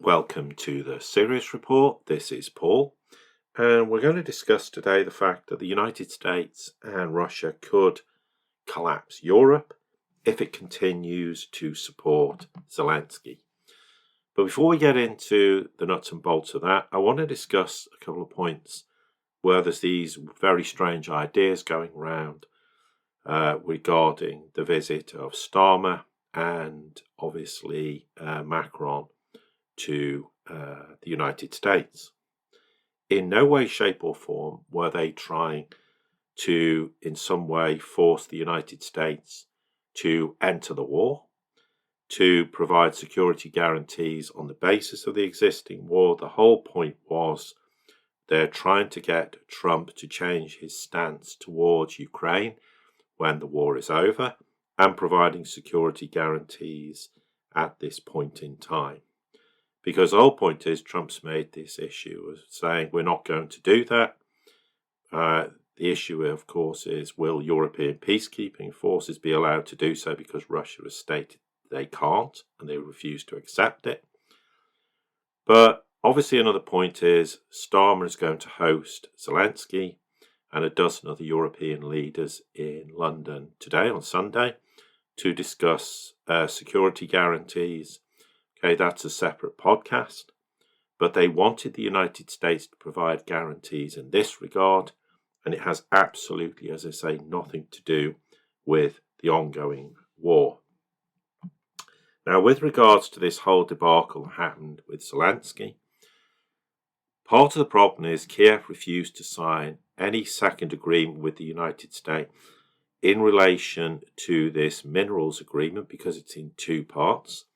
Welcome to the Sirius report. This is Paul, and we're going to discuss today the fact that the United States and Russia could collapse Europe if it continues to support Zelensky. But before we get into the nuts and bolts of that, I want to discuss a couple of points where there's these very strange ideas going around regarding the visit of Starmer and obviously Macron to the United States. In no way, shape or form were they trying to in some way force the United States to enter the war, to provide security guarantees on the basis of the existing war. The whole point was they're trying to get Trump to change his stance towards Ukraine when the war is over and providing security guarantees at this point in time. Because the whole point is Trump's made this issue of saying we're not going to do that. The issue, of course, is will European peacekeeping forces be allowed to do so because Russia has stated they can't and they refuse to accept it. But obviously another point is Starmer is going to host Zelensky and a dozen other European leaders in London today on Sunday to discuss security guarantees. Okay, that's a separate podcast, but they wanted the United States to provide guarantees in this regard, and it has absolutely, as I say, nothing to do with the ongoing war. Now, with regards to this whole debacle that happened with Zelensky, part of the problem is Kiev refused to sign any second agreement with the United States in relation to this minerals agreement because it's in two parts.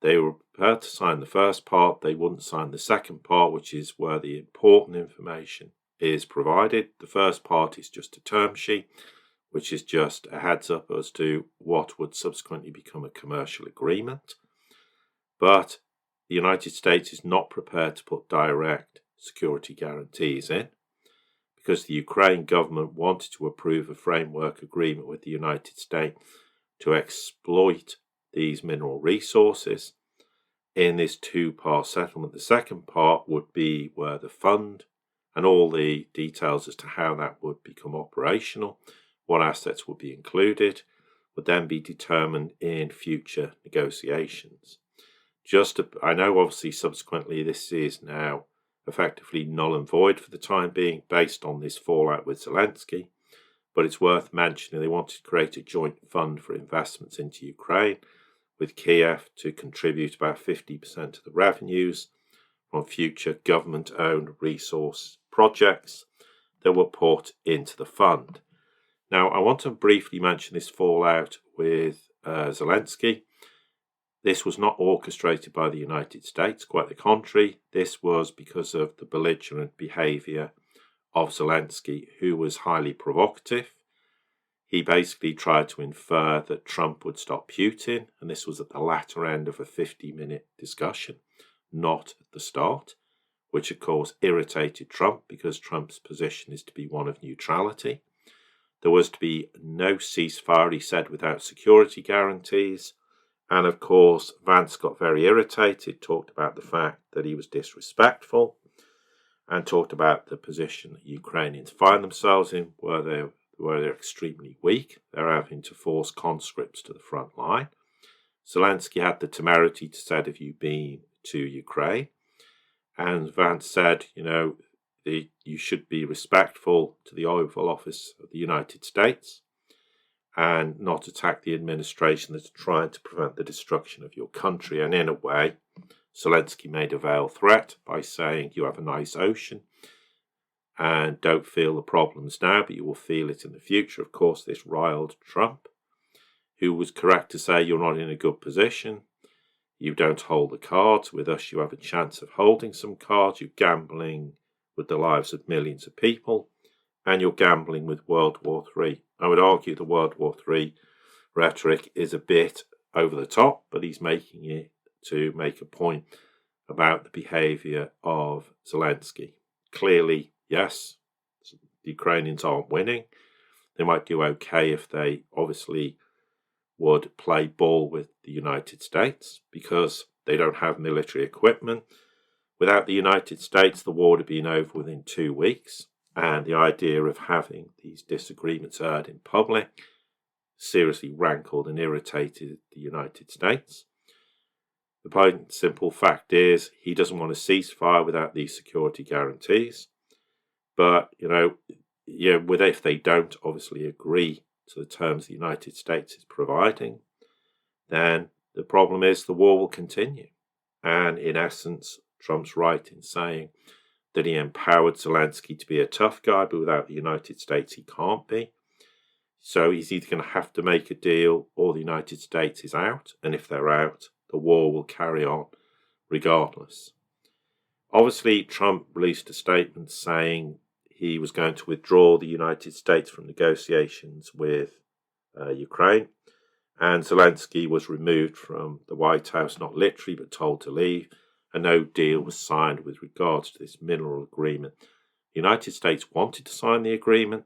They were prepared to sign the first part, they wouldn't sign the second part, which is where the important information is provided. The first part is just a term sheet, which is just a heads up as to what would subsequently become a commercial agreement. But the United States is not prepared to put direct security guarantees in because the Ukraine government wanted to approve a framework agreement with the United States to exploit these mineral resources in this two-part settlement. The second part would be where the fund and all the details as to how that would become operational, what assets would be included, would then be determined in future negotiations. I know obviously subsequently this is now effectively null and void for the time being based on this fallout with Zelensky, but it's worth mentioning they wanted to create a joint fund for investments into Ukraine, with Kiev to contribute about 50% of the revenues from future government-owned resource projects that were put into the fund. Now, I want to briefly mention this fallout with Zelensky. This was not orchestrated by the United States, quite the contrary. This was because of the belligerent behaviour of Zelensky, who was highly provocative. He basically tried to infer that Trump would stop Putin, and this was at the latter end of a 50-minute discussion, not at the start, which of course irritated Trump because Trump's position is to be one of neutrality. There was to be no ceasefire, he said, without security guarantees. And of course, Vance got very irritated, talked about the fact that he was disrespectful, and talked about the position that Ukrainians find themselves in, where they're extremely weak. They're having to force conscripts to the front line. Zelensky had the temerity to say, have you been to Ukraine? And Vance said, you should be respectful to the Oval Office of the United States and not attack the administration that's trying to prevent the destruction of your country. And in a way, Zelensky made a veiled threat by saying, you have a nice ocean and don't feel the problems now, but you will feel it in the future. Of course, this riled Trump, who was correct to say you're not in a good position. You don't hold the cards. With us, you have a chance of holding some cards. You're gambling with the lives of millions of people, and you're gambling with World War III. I would argue the World War III rhetoric is a bit over the top, but he's making it to make a point about the behaviour of Zelensky. Clearly, yes, the Ukrainians aren't winning. They might do okay if they obviously would play ball with the United States, because They don't have military equipment. Without the United States, the war would have been over within 2 weeks. And the idea of having these disagreements heard in public seriously rankled and irritated the United States. The plain simple fact is he doesn't want a ceasefire without these security guarantees. But, if they don't obviously agree to the terms the United States is providing, then the problem is the war will continue. And in essence, Trump's right in saying that he empowered Zelensky to be a tough guy, but without the United States he can't be. So he's either going to have to make a deal or the United States is out. And if they're out, the war will carry on regardless. Obviously, Trump released a statement saying he was going to withdraw the United States from negotiations with Ukraine. And Zelensky was removed from the White House, not literally, but told to leave. And no deal was signed with regards to this mineral agreement. The United States wanted to sign the agreement,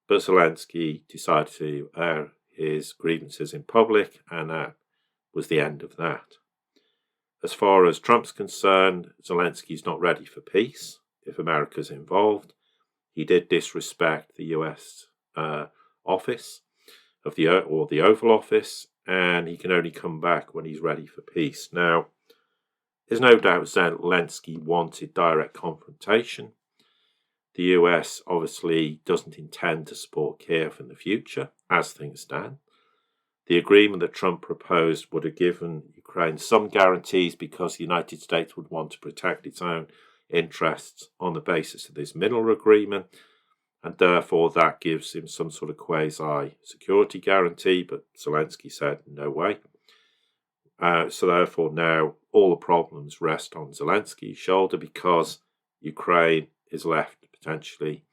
but Zelensky decided to air his grievances in public, and that was the end of that. As far as Trump's concerned, Zelensky's not ready for peace if America's involved. He did disrespect the U.S. office of the Oval Office, and he can only come back when he's ready for peace. Now, there's no doubt Zelensky wanted direct confrontation. The US obviously doesn't intend to support Kiev in the future, as things stand. The agreement that Trump proposed would have given Ukraine some guarantees because the United States would want to protect its own interests on the basis of this mineral agreement, and therefore that gives him some sort of quasi-security guarantee, but Zelensky said no way. So therefore now all the problems rest on Zelensky's shoulder because Ukraine is left potentially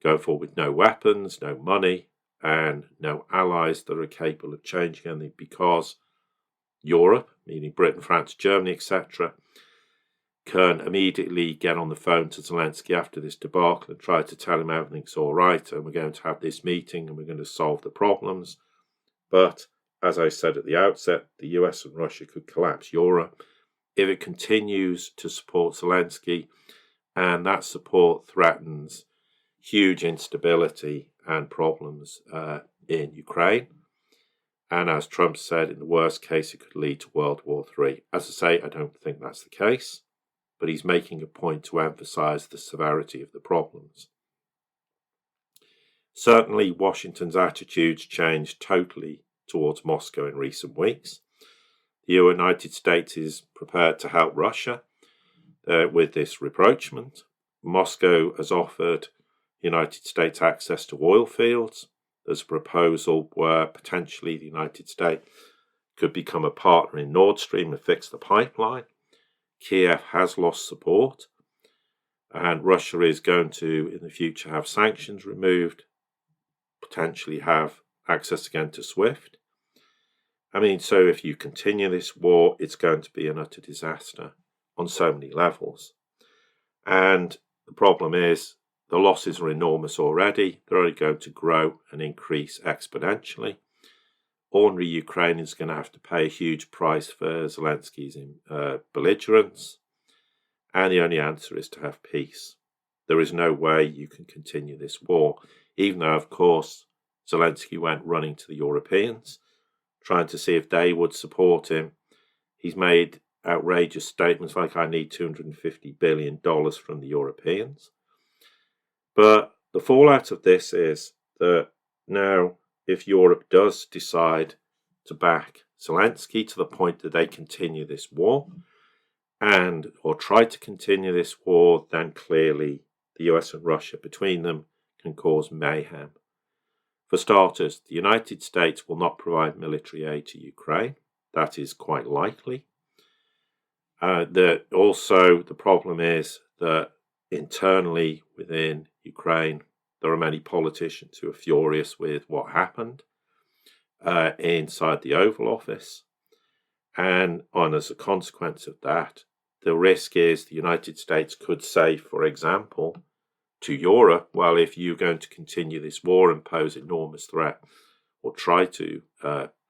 going forward with no weapons, no money, and no allies that are capable of changing anything because Europe, meaning Britain, France, Germany, etc., can immediately get on the phone to Zelensky after this debacle and try to tell him everything's all right and we're going to have this meeting and we're going to solve the problems. But as I said at the outset, the US and Russia could collapse Europe if it continues to support Zelensky, and that support threatens huge instability and problems in Ukraine. And as Trump said, in the worst case, it could lead to World War III. As I say, I don't think that's the case, but he's making a point to emphasize the severity of the problems. Certainly, Washington's attitudes changed totally towards Moscow in recent weeks. The United States is prepared to help Russia with this rapprochement. Moscow has offered the United States access to oil fields. There's a proposal where potentially the United States could become a partner in Nord Stream and fix the pipeline. Kiev has lost support, and Russia is going to, in the future, have sanctions removed, potentially have access again to SWIFT. So if you continue this war, it's going to be an utter disaster on so many levels. And the problem is the losses are enormous already. They're only going to grow and increase exponentially. Ordinary Ukrainians are going to have to pay a huge price for Zelensky's belligerence. And the only answer is to have peace. There is no way you can continue this war, even though, of course, Zelensky went running to the Europeans, trying to see if they would support him. He's made outrageous statements like, I need $250 billion from the Europeans. But the fallout of this is that now, if Europe does decide to back Zelensky to the point that they continue this war, or try to continue this war, then clearly the US and Russia between them can cause mayhem. For starters, the United States will not provide military aid to Ukraine. That is quite likely. Also, the problem is that internally within Ukraine, there are many politicians who are furious with what happened inside the Oval Office. And as a consequence of that, the risk is the United States could say, for example, to Europe, well, if you're going to continue this war and pose enormous threat, or try to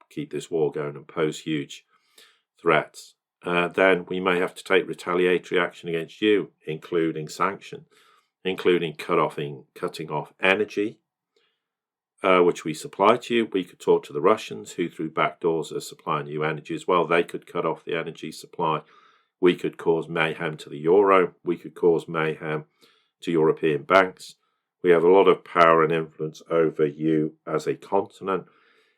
keep this war going and pose huge threats then we may have to take retaliatory action against you, including sanction, including cutting off energy, which we supply to you. We could talk to the Russians, who through backdoors are supplying you energy as well. They could cut off the energy supply. We could cause mayhem to the euro. We could cause mayhem to European banks. We have a lot of power and influence over you as a continent,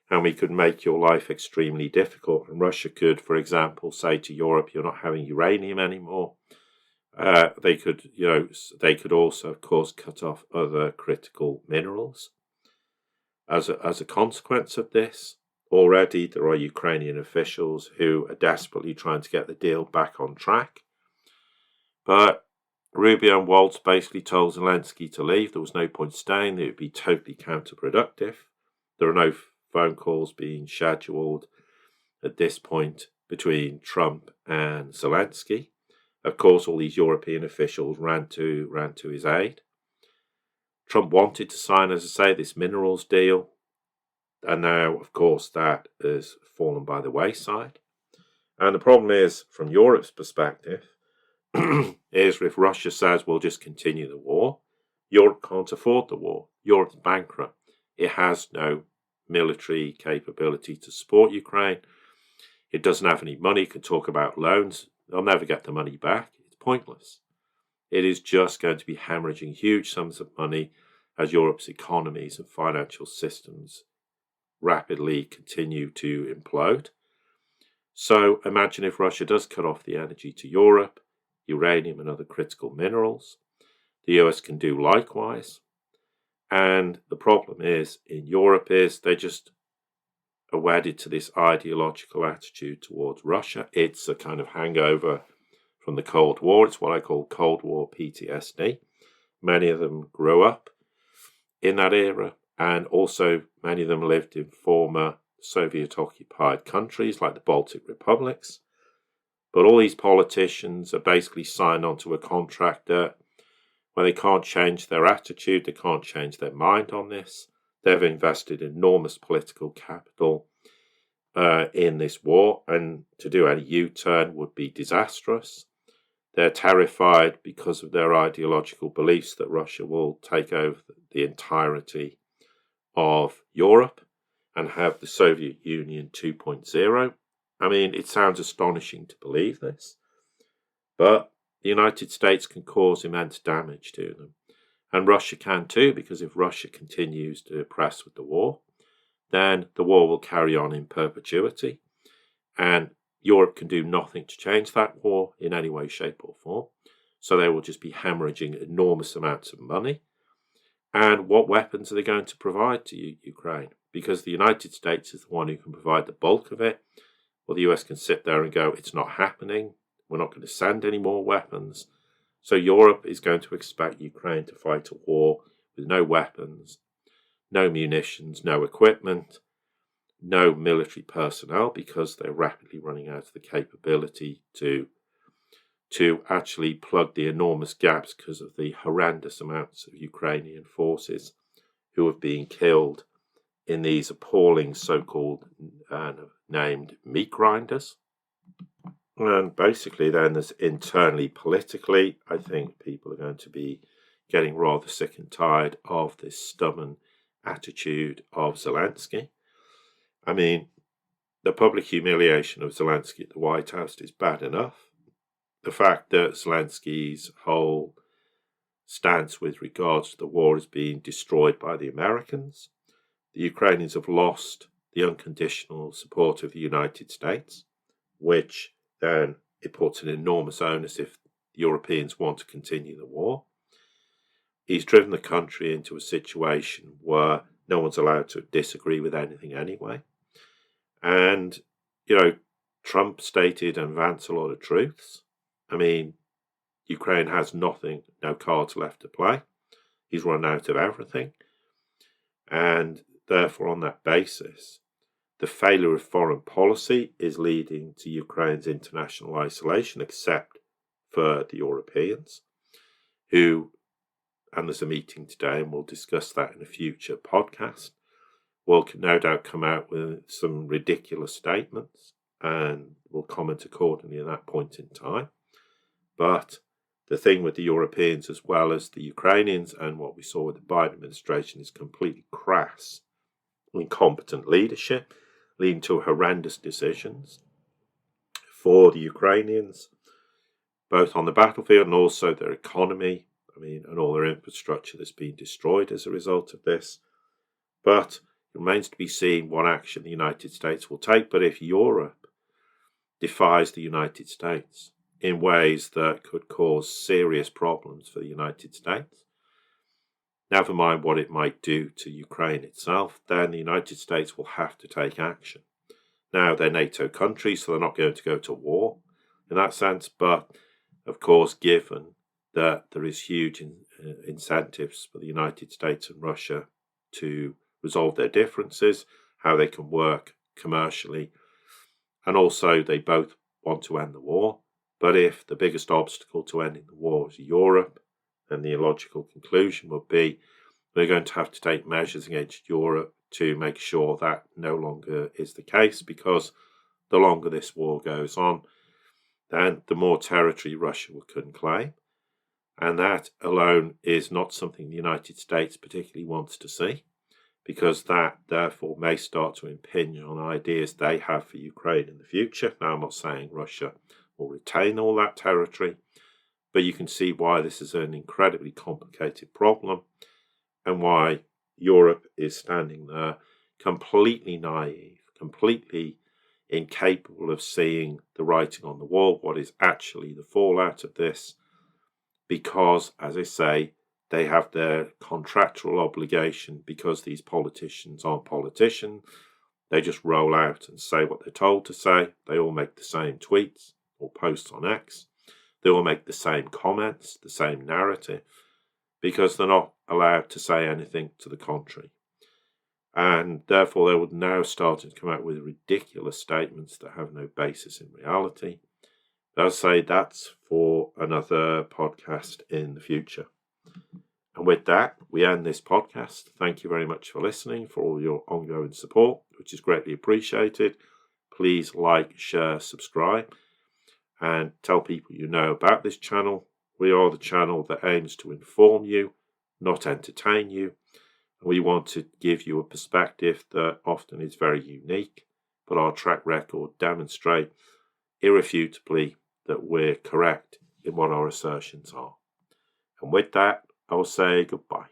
and we could make your life extremely difficult. And Russia could, for example, say to Europe, you're not having uranium anymore. They could also, of course, cut off other critical minerals. As a consequence of this, already there are Ukrainian officials who are desperately trying to get the deal back on track. But Rubio and Waltz basically told Zelensky to leave. There was no point staying. It would be totally counterproductive. There are no phone calls being scheduled at this point between Trump and Zelensky. Of course, all these European officials ran to his aid. Trump wanted to sign, as I say, this minerals deal. And now, of course, that has fallen by the wayside. And the problem is, from Europe's perspective, is if Russia says we'll just continue the war, Europe can't afford the war. Europe's bankrupt. It has no military capability to support Ukraine. It doesn't have any money. It can talk about loans. They'll never get the money back. It's pointless. It is just going to be hemorrhaging huge sums of money as Europe's economies and financial systems rapidly continue to implode. So imagine if Russia does cut off the energy to Europe, uranium and other critical minerals. The US can do likewise. And the problem is, in Europe, is they just are wedded to this ideological attitude towards Russia. It's a kind of hangover from the Cold War. It's what I call Cold War PTSD. Many of them grew up in that era, and also many of them lived in former Soviet-occupied countries like the Baltic republics. But all these politicians are basically signed onto a contract that when they can't change their attitude, they can't change their mind on this. They've invested enormous political capital in this war, and to do any U-turn would be disastrous. They're terrified because of their ideological beliefs that Russia will take over the entirety of Europe and have the Soviet Union 2.0. I mean, it sounds astonishing to believe this, but the United States can cause immense damage to them. And Russia can too, because if Russia continues to press with the war, then the war will carry on in perpetuity. And Europe can do nothing to change that war in any way, shape or form. So they will just be hemorrhaging enormous amounts of money. And what weapons are they going to provide to Ukraine? Because the United States is the one who can provide the bulk of it. Well, the US can sit there and go, it's not happening. We're not going to send any more weapons. So Europe is going to expect Ukraine to fight a war with no weapons, no munitions, no equipment, no military personnel, because they're rapidly running out of the capability to actually plug the enormous gaps because of the horrendous amounts of Ukrainian forces who have been killed in these appalling so-called named meat grinders. And basically then there's internally, politically, I think people are going to be getting rather sick and tired of this stubborn attitude of Zelensky. I mean, the public humiliation of Zelensky at the White House is bad enough. The fact that Zelensky's whole stance with regards to the war is being destroyed by the Americans. The Ukrainians have lost the unconditional support of the United States, which then it puts an enormous onus if the Europeans want to continue the war. He's driven the country into a situation where no one's allowed to disagree with anything anyway. And, Trump stated and Vance a lot of truths. I mean, Ukraine has nothing, no cards left to play. He's run out of everything. And therefore, on that basis, the failure of foreign policy is leading to Ukraine's international isolation, except for the Europeans, who, and there's a meeting today, and we'll discuss that in a future podcast, will no doubt come out with some ridiculous statements and will comment accordingly at that point in time. But the thing with the Europeans as well as the Ukrainians and what we saw with the Biden administration is completely crass, incompetent leadership, leading to horrendous decisions for the Ukrainians, both on the battlefield and also their economy, and all their infrastructure that's been destroyed as a result of this. But it remains to be seen what action the United States will take. But if Europe defies the United States in ways that could cause serious problems for the United States, never mind what it might do to Ukraine itself, then the United States will have to take action. Now, they're NATO countries, so they're not going to go to war in that sense, but of course, given that there is huge incentives for the United States and Russia to resolve their differences, how they can work commercially, and also they both want to end the war. But if the biggest obstacle to ending the war is Europe, then the illogical conclusion would be we're going to have to take measures against Europe to make sure that no longer is the case, because the longer this war goes on, then the more territory Russia can claim. And that alone is not something the United States particularly wants to see, because that therefore may start to impinge on ideas they have for Ukraine in the future. Now, I'm not saying Russia will retain all that territory, but you can see why this is an incredibly complicated problem and why Europe is standing there completely naive, completely incapable of seeing the writing on the wall, what is actually the fallout of this, because, as I say, they have their contractual obligation, because these politicians aren't politicians. They just roll out and say what they're told to say. They all make the same tweets or posts on X. They all make the same comments, the same narrative, because they're not allowed to say anything to the contrary. And therefore, they would now start to come out with ridiculous statements that have no basis in reality. But as I say, that's for another podcast in the future. And with that, we end this podcast. Thank you very much for listening, for all your ongoing support, which is greatly appreciated. Please like, share, subscribe, and tell people you know about this channel. We are the channel that aims to inform you, not entertain you. We want to give you a perspective that often is very unique, but our track record demonstrates irrefutably that we're correct in what our assertions are. And with that, I will say goodbye.